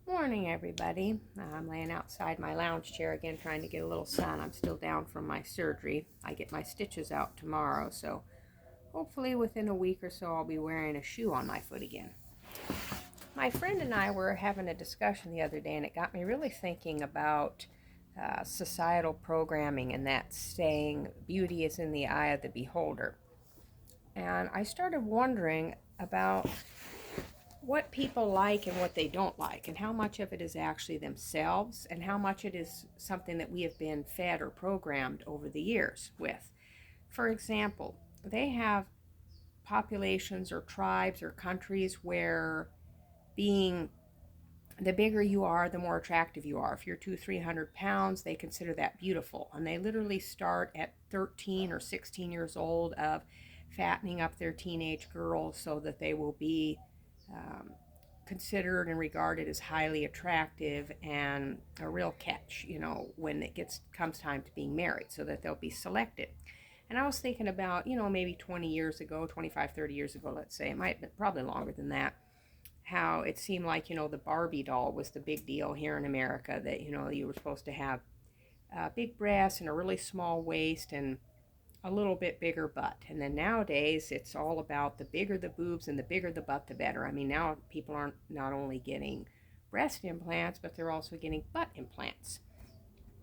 Morning, everybody. I'm laying outside my lounge chair again, trying to get a little sun. I'm still down from my surgery. I get my stitches out tomorrow, so hopefully within a week or so I'll be wearing a shoe on my foot again. My friend and I were having a discussion the other day, and it got me really thinking about societal programming and that saying, beauty is in the eye of the beholder. And I started wondering about what people like and what they don't like, and how much of it is actually themselves, and how much it is something that we have been fed or programmed over the years with. For example, they have populations or tribes or countries where being the bigger you are, the more attractive you are. If you're 300 pounds, they consider that beautiful. And they literally start at 13 or 16 years old of fattening up their teenage girls so that they will be um, considered and regarded as highly attractive and a real catch, when it comes time to being married, so that they'll be selected. And I was thinking about, maybe 20 years ago, 25, 30 years ago, let's say, it might have been probably longer than that, how it seemed like, the Barbie doll was the big deal here in America, that, you were supposed to have big breasts and a really small waist and a little bit bigger butt. And then nowadays, it's all about the bigger the boobs and the bigger the butt, the better. I mean, now people aren't not only getting breast implants, but they're also getting butt implants.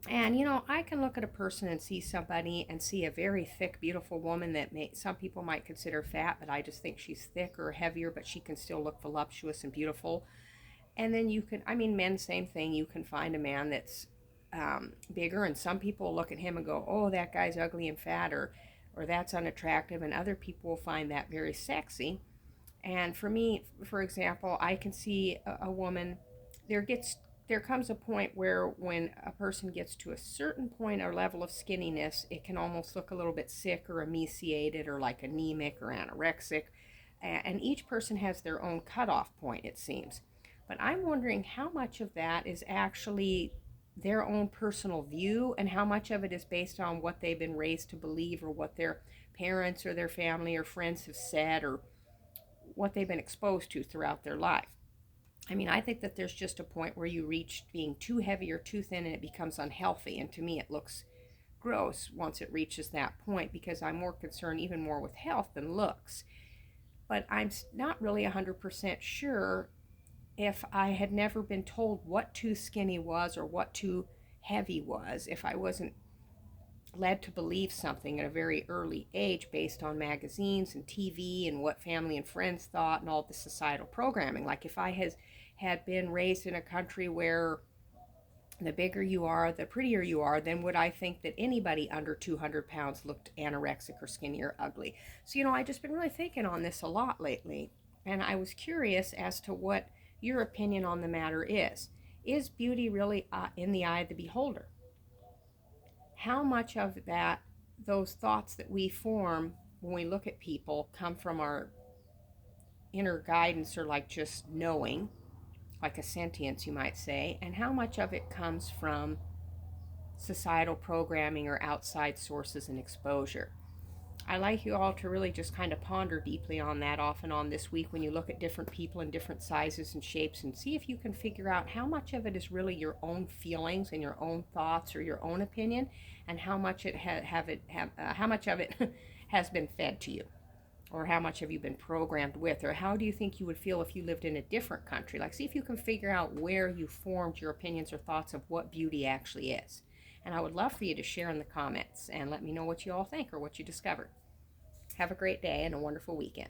And I can look at a person and see somebody and see a very thick, beautiful woman that some people might consider fat, but I just think she's thick or heavier, but she can still look voluptuous and beautiful. And then men, same thing. You can find a man that's bigger, and some people look at him and go, "Oh, that guy's ugly and fat," or "That's unattractive," and other people will find that very sexy. And for me, for example, I can see a woman. There comes a point where when a person gets to a certain point or level of skinniness, it can almost look a little bit sick or emaciated or like anemic or anorexic. And each person has their own cutoff point, it seems. But I'm wondering how much of that is actually their own personal view, and how much of it is based on what they've been raised to believe, or what their parents or their family or friends have said, or what they've been exposed to throughout their life. I mean, I think that there's just a point where you reach being too heavy or too thin and it becomes unhealthy. And to me, it looks gross once it reaches that point, because I'm more concerned even more with health than looks. But I'm not really 100% sure, if I had never been told what too skinny was or what too heavy was, if I wasn't led to believe something at a very early age based on magazines and TV and what family and friends thought and all the societal programming. Like if I had been raised in a country where the bigger you are, the prettier you are, then would I think that anybody under 200 pounds looked anorexic or skinny or ugly? So, I've just been really thinking on this a lot lately, and I was curious as to what your opinion on the matter is. Is beauty really in the eye of the beholder? How much of those thoughts that we form when we look at people, come from our inner guidance, or like just knowing, like a sentience, you might say, and how much of it comes from societal programming or outside sources and exposure? I like you all to really just kind of ponder deeply on that off and on this week, when you look at different people in different sizes and shapes, and see if you can figure out how much of it is really your own feelings and your own thoughts or your own opinion, and how much how much of it has been fed to you, or how much have you been programmed with, or how do you think you would feel if you lived in a different country? Like, see if you can figure out where you formed your opinions or thoughts of what beauty actually is. And I would love for you to share in the comments and let me know what you all think or what you discovered. Have a great day and a wonderful weekend.